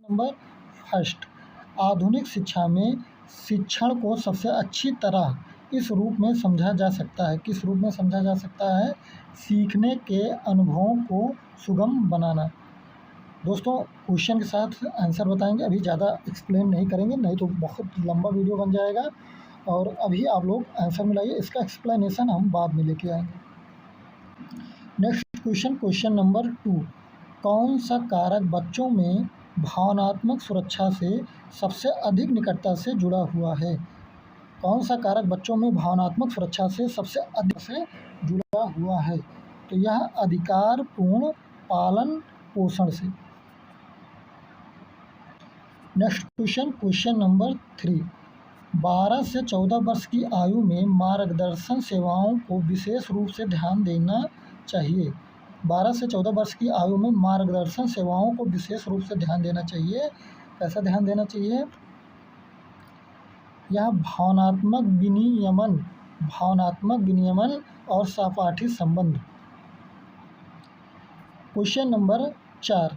Number first, आधुनिक शिक्षा में शिक्षण को सबसे अच्छी तरह इस रूप में समझा जा सकता है, किस रूप में समझा जा सकता है? सीखने के अनुभवों को सुगम बनाना। दोस्तों क्वेश्चन के साथ आंसर बताएंगे, अभी ज़्यादा एक्सप्लेन नहीं करेंगे, नहीं तो बहुत लंबा वीडियो बन जाएगा। और अभी आप लोग आंसर मिलाइए, इसका एक्सप्लेनेशन हम बाद में लेके आएंगे। नेक्स्ट क्वेश्चन, क्वेश्चन नंबर 2, कौन सा कारक बच्चों में भावनात्मक सुरक्षा से सबसे अधिक निकटता से जुड़ा हुआ है? कौन सा कारक बच्चों में भावनात्मक सुरक्षा से सबसे अधिक से जुड़ा हुआ है? तो यह अधिकार पूर्ण पालन पोषण से। नेक्स्ट क्वेश्चन, क्वेश्चन नंबर 3, 12 से 14 वर्ष की आयु में मार्गदर्शन सेवाओं को विशेष रूप से ध्यान देना चाहिए। 12 से 14 वर्ष की आयु में मार्गदर्शन सेवाओं को विशेष रूप से ध्यान देना चाहिए। कैसा ध्यान देना चाहिए? यह भावनात्मक विनियमन और सहपाठी संबंध। क्वेश्चन नंबर 4,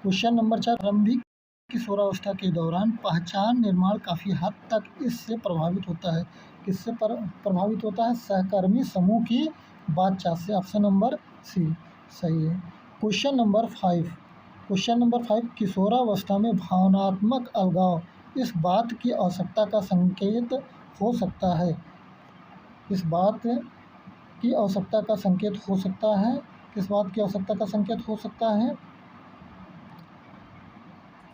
प्रारंभिक किशोरावस्था के दौरान पहचान निर्माण काफ़ी हद तक इससे प्रभावित होता है। किससे प्रभावित होता है? सहकर्मी समूह की बातचीत से। ऑप्शन नंबर सी सही है। क्वेश्चन नंबर 5, किशोरावस्था में भावनात्मक अलगाव इस बात की आवश्यकता का संकेत हो सकता है। इस बात की आवश्यकता का संकेत हो सकता है। किस बात की आवश्यकता का संकेत हो सकता है?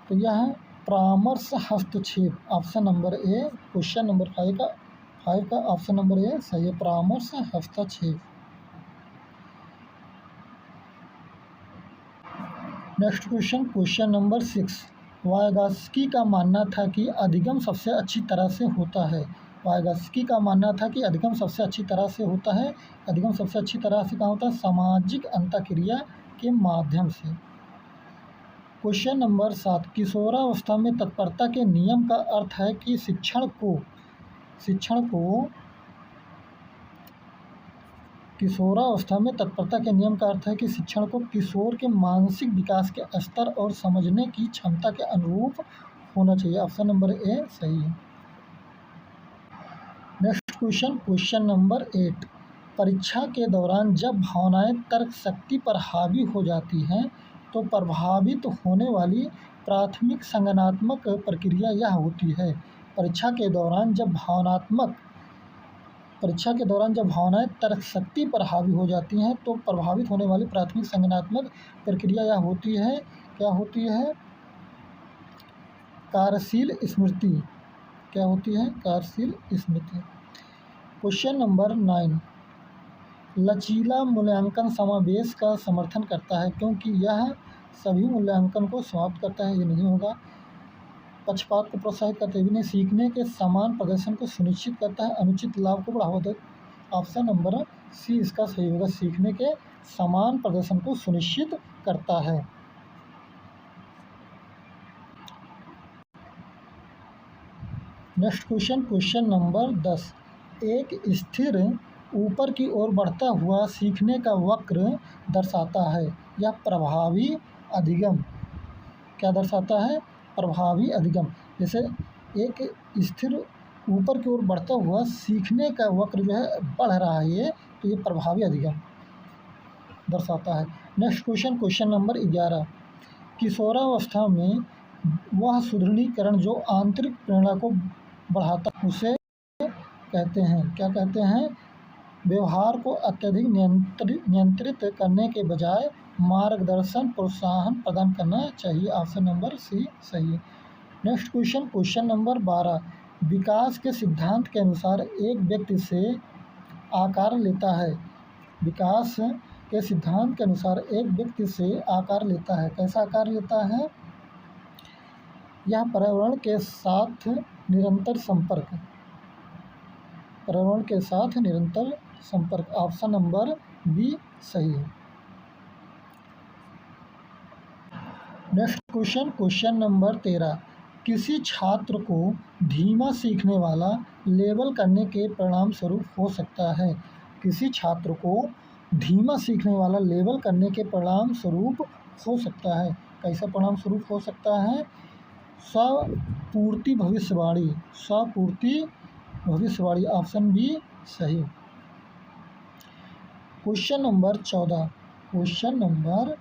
तो यह परामर्श हस्तक्षेप। Option number A, question number 5 का ऑप्शन नंबर ए सही है, परामर्श हस्तक्षेप। नेक्स्ट क्वेश्चन, क्वेश्चन नंबर 6, वायगॉत्स्की का मानना था कि अधिगम सबसे अच्छी तरह से होता है। वायगॉत्स्की का मानना था कि अधिगम सबसे अच्छी तरह से होता है। अधिगम सबसे अच्छी तरह से कहाँ होता है? सामाजिक अंतःक्रिया के माध्यम से। क्वेश्चन नंबर 7, किशोरावस्था में तत्परता के नियम का अर्थ है कि किशोरावस्था में तत्परता के नियम का अर्थ है कि शिक्षण को किशोर के मानसिक विकास के स्तर और समझने की क्षमता के अनुरूप होना चाहिए। ऑप्शन नंबर ए सही है। नेक्स्ट क्वेश्चन, क्वेश्चन नंबर 8, परीक्षा के दौरान जब भावनाएं तर्क शक्ति पर हावी हो जाती हैं तो प्रभावित होने वाली प्राथमिक संज्ञानात्मक प्रक्रिया यह होती है। परीक्षा के दौरान जब भावनाएं तर्क शक्ति पर हावी हो जाती हैं तो प्रभावित होने वाली प्राथमिक संज्ञानात्मक प्रक्रिया यह होती है। क्या होती है? कार्यशील स्मृति। क्या होती है? कार्यशील स्मृति। क्वेश्चन नंबर 9, लचीला मूल्यांकन समावेश का समर्थन करता है क्योंकि यह सभी मूल्यांकन को समाप्त करता है। ये नहीं होगा। पक्षपात को प्रोत्साहित करते भी नहीं। सीखने के समान प्रदर्शन को सुनिश्चित करता है। अनुचित लाभ को बढ़ावा देता। ऑप्शन नंबर सी इसका सही होगा। सीखने के समान प्रदर्शन को सुनिश्चित करता है। नेक्स्ट क्वेश्चन, क्वेश्चन नंबर 10, एक स्थिर ऊपर की ओर बढ़ता हुआ सीखने का वक्र दर्शाता है। यह प्रभावी अधिगम। क्या दर्शाता है? प्रभावी अधिगम। जैसे एक स्थिर ऊपर की ओर बढ़ता हुआ सीखने का वक्र जो है बढ़ रहा है, ये तो ये प्रभावी अधिगम दर्शाता है। नेक्स्ट क्वेश्चन, क्वेश्चन नंबर 11, किशोरावस्था में वह सुदृढ़ीकरण जो आंतरिक प्रेरणा को बढ़ाता उसे कहते हैं। क्या कहते हैं? व्यवहार को अत्यधिक नियंत्रित करने के बजाय मार्गदर्शन प्रोत्साहन प्रदान करना चाहिए। ऑप्शन नंबर सी सही है। नेक्स्ट क्वेश्चन, क्वेश्चन नंबर 12, विकास के सिद्धांत के अनुसार एक व्यक्ति से आकार लेता है। विकास के सिद्धांत के अनुसार एक व्यक्ति से आकार लेता है। कैसा आकार लेता है? यह पर्यावरण के साथ निरंतर संपर्क। ऑप्शन नंबर बी सही है। नेक्स्ट क्वेश्चन, क्वेश्चन नंबर 13, किसी छात्र को धीमा सीखने वाला लेबल करने के परिणाम स्वरूप हो सकता है। किसी छात्र को धीमा सीखने वाला लेबल करने के परिणाम स्वरूप हो सकता है। कैसा परिणाम स्वरूप हो सकता है? स्वपूर्ति भविष्यवाणी, स्वपूर्ति भविष्यवाणी, ऑप्शन बी सही। Question number 14, question number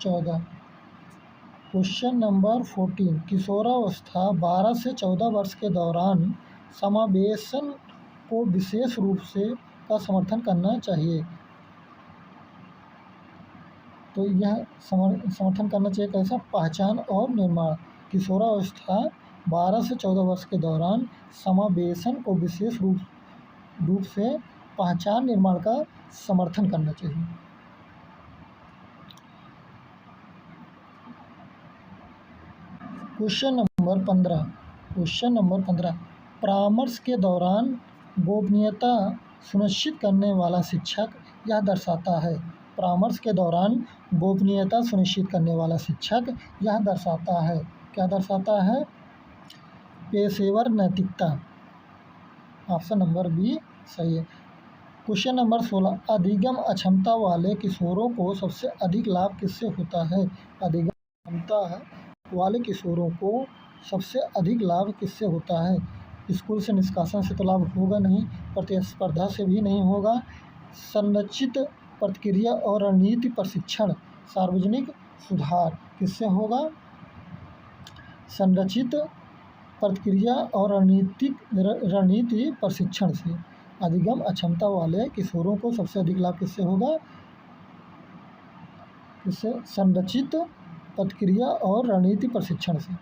14, question number 14, किशोरावस्था 12 से 14 वर्ष के दौरान समावेशन को विशेष रूप से का समर्थन करना चाहिए। तो यह समर्थन करना चाहिए कैसा? पहचान और निर्माण। किशोरावस्था 12 से 14 वर्ष के दौरान समावेशन को विशेष रूप से पहचान निर्माण का समर्थन करना चाहिए। क्वेश्चन नंबर 15, क्वेश्चन नंबर 15, परामर्श के दौरान गोपनीयता सुनिश्चित करने वाला शिक्षक यह दर्शाता है। परामर्श के दौरान गोपनीयता सुनिश्चित करने वाला शिक्षक यह दर्शाता है, क्या दर्शाता है? पेशेवर नैतिकता, ऑप्शन नंबर बी सही है। क्वेश्चन नंबर 16, अधिगम अक्षमता वाले किशोरों को सबसे अधिक लाभ किससे होता है? अधिगम अक्षमता वाले किशोरों को सबसे अधिक लाभ किससे होता है? स्कूल से निष्कासन से तो लाभ होगा नहीं, प्रतिस्पर्धा से भी नहीं होगा, संरचित प्रतिक्रिया और रणनीति प्रशिक्षण, सार्वजनिक सुधार किससे होगा? संरचित प्रतिक्रिया और रणनीति प्रशिक्षण से। अधिगम अक्षमता वाले किशोरों को सबसे अधिक लाभ किससे होगा? इससे संरचित प्रतिक्रिया और रणनीति प्रशिक्षण से।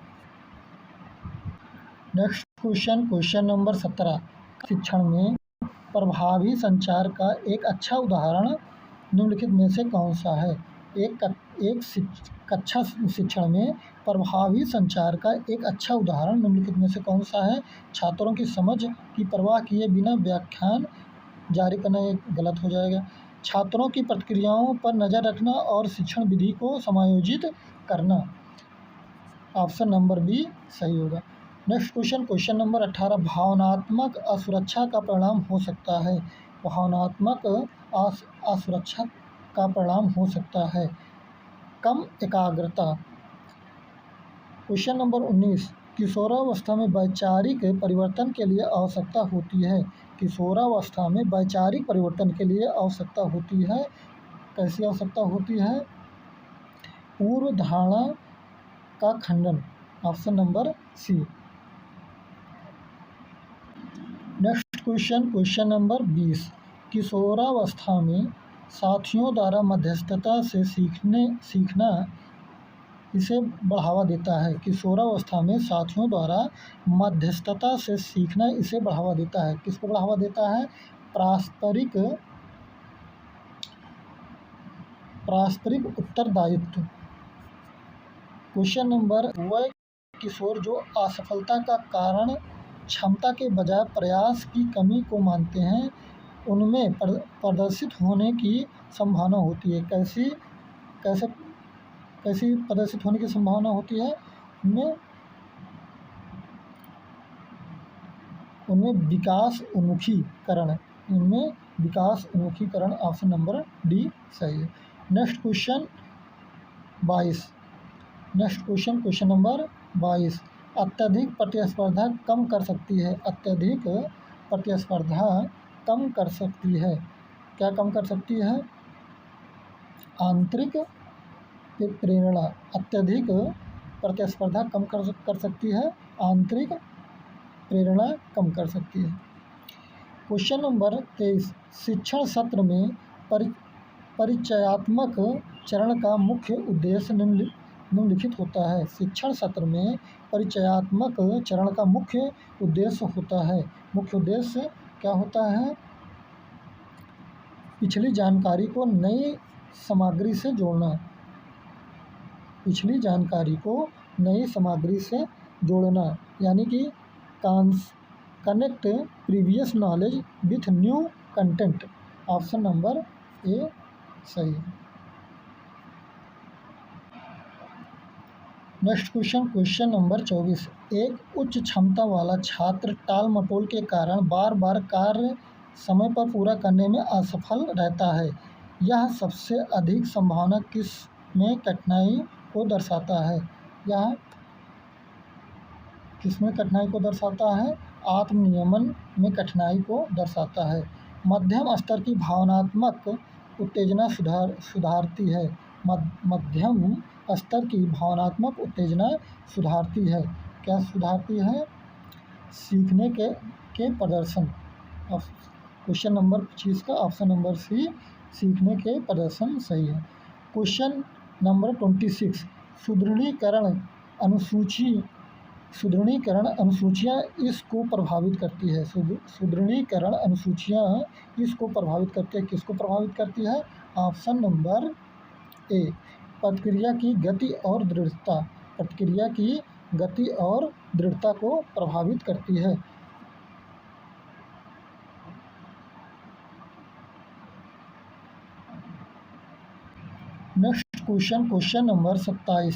नेक्स्ट क्वेश्चन, क्वेश्चन नंबर 17, शिक्षण में प्रभावी संचार का एक अच्छा उदाहरण निम्नलिखित में से कौन सा है? कक्षा शिक्षण में प्रभावी संचार का एक अच्छा उदाहरण निम्नलिखित में से कौन सा है? छात्रों की समझ की परवाह किए बिना व्याख्यान जारी करना, ये गलत हो जाएगा। छात्रों की प्रतिक्रियाओं पर नज़र रखना और शिक्षण विधि को समायोजित करना, ऑप्शन नंबर बी सही होगा। नेक्स्ट क्वेश्चन, क्वेश्चन नंबर 18, भावनात्मक असुरक्षा का परिणाम हो सकता है। भावनात्मक असुरक्षा का परिणाम हो सकता है कम एकाग्रता। क्वेश्चन नंबर 19, किशोरावस्था में वैचारिक परिवर्तन के लिए आवश्यकता होती है। किशोरावस्था में वैचारिक परिवर्तन के लिए आवश्यकता होती है, कैसी आवश्यकता होती है? पूर्व धारणा का खंडन, option number C. Next question, question number 20, किशोरावस्था में साथियों द्वारा मध्यस्थता से सीखना इसे बढ़ावा देता है। किशोरावस्था में साथियों द्वारा मध्यस्थता से सीखना इसे बढ़ावा देता है। किसको बढ़ावा देता है? पारस्परिक उत्तरदायित्व। क्वेश्चन नंबर, वह किशोर जो असफलता का कारण क्षमता के बजाय प्रयास की कमी को मानते हैं, उनमें प्रदर्शित होने की संभावना होती है। कैसी प्रदर्शित होने की संभावना होती है? उनमें विकास उन्मुखीकरण, ऑप्शन नंबर डी सही है। Next question 22, next question, question number 22, अत्यधिक प्रतिस्पर्धा कम कर सकती है। अत्यधिक प्रतिस्पर्धा कम कर सकती है, क्या कम कर सकती है? आंतरिक प्रेरणा। अत्यधिक प्रतिस्पर्धा कम कर सकती है, आंतरिक प्रेरणा कम कर सकती है। क्वेश्चन नंबर 23, शिक्षण सत्र में परिचयात्मक चरण का मुख्य उद्देश्य निम्नलिखित होता है। शिक्षण सत्र में परिचयात्मक चरण का मुख्य उद्देश्य होता है। मुख्य उद्देश्य क्या होता है? पिछली जानकारी को नई सामग्री से जोड़ना, पिछली जानकारी को नई सामग्री से जोड़ना, यानी कि connect previous knowledge with new content, option number A सही है। नेक्स्ट क्वेश्चन, क्वेश्चन नंबर 24, एक उच्च क्षमता वाला छात्र टाल मटोल के कारण बार बार कार्य समय पर पूरा करने में असफल रहता है। यह सबसे अधिक संभावना किस में कठिनाई को दर्शाता है। यह किसमें कठिनाई को दर्शाता है? आत्मनियमन में कठिनाई को दर्शाता है। मध्यम स्तर की भावनात्मक उत्तेजना सुधारती है। मध्यम स्तर की भावनात्मक उत्तेजना सुधारती है। क्या सुधारती है? सीखने के प्रदर्शन। क्वेश्चन नंबर 25 का ऑप्शन नंबर सी, सीखने के प्रदर्शन सही है। क्वेश्चन नंबर 26, सुदृढ़ीकरण अनुसूचियाँ इसको प्रभावित करती है। सुदृढ़ीकरण अनुसूचियाँ इसको प्रभावित करती है। किसको प्रभावित करती है? ऑप्शन नंबर ए, प्रतिक्रिया की गति और दृढ़ता। प्रतिक्रिया की गति और दृढ़ता को प्रभावित करती है। नेक्स्ट क्वेश्चन नंबर 27,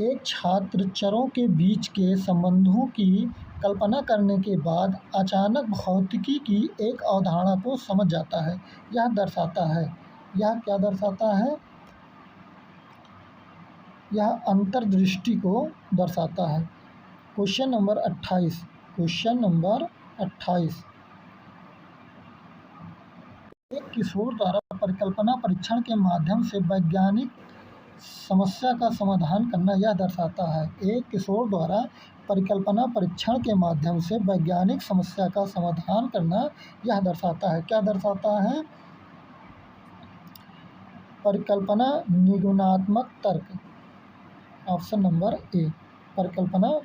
एक छात्र चरों के बीच के संबंधों की कल्पना करने के बाद अचानक भौतिकी की एक अवधारणा को समझ जाता है। यह दर्शाता है, यह क्या दर्शाता है? यह अंतर्दृष्टि को दर्शाता है। क्वेश्चन नंबर 28, एक किशोर द्वारा परिकल्पना परीक्षण के माध्यम से वैज्ञानिक समस्या का समाधान करना यह दर्शाता है। एक किशोर द्वारा परिकल्पना परीक्षण के माध्यम से वैज्ञानिक समस्या का समाधान करना यह दर्शाता है। क्या दर्शाता है? परिकल्पना निगमनात्मक तर्क। ऑप्शन नंबर ए, परिकल्पना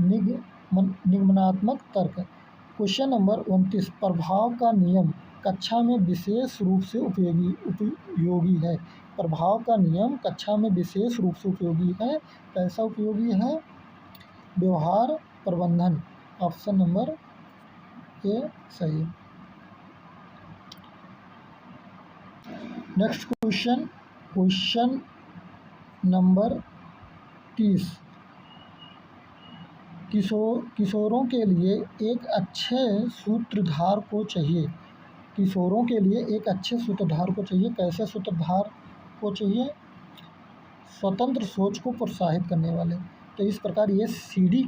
निगमनात्मक तर्क। क्वेश्चन नंबर 29, प्रभाव का नियम कक्षा में विशेष रूप से उपयोगी है। प्रभाव का नियम कक्षा में विशेष रूप से उपयोगी है। कैसा उपयोगी है? व्यवहार प्रबंधन। ऑप्शन नंबर ए सही। नेक्स्ट क्वेश्चन नंबर 30, किशोरों के लिए एक अच्छे सूत्रधार को चाहिए। किशोरों के लिए एक अच्छे सूत्रधार को चाहिए। कैसे सूत्रधार को चाहिए? स्वतंत्र सोच को प्रोत्साहित करने वाले। तो इस प्रकार ये CDP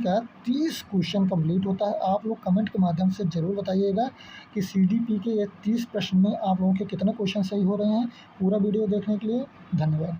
का 30 क्वेश्चन कंप्लीट होता है। आप लोग कमेंट के माध्यम से ज़रूर बताइएगा कि CDP के ये 30 प्रश्न में आप लोगों के कितने क्वेश्चन सही हो रहे हैं। पूरा वीडियो देखने के लिए धन्यवाद।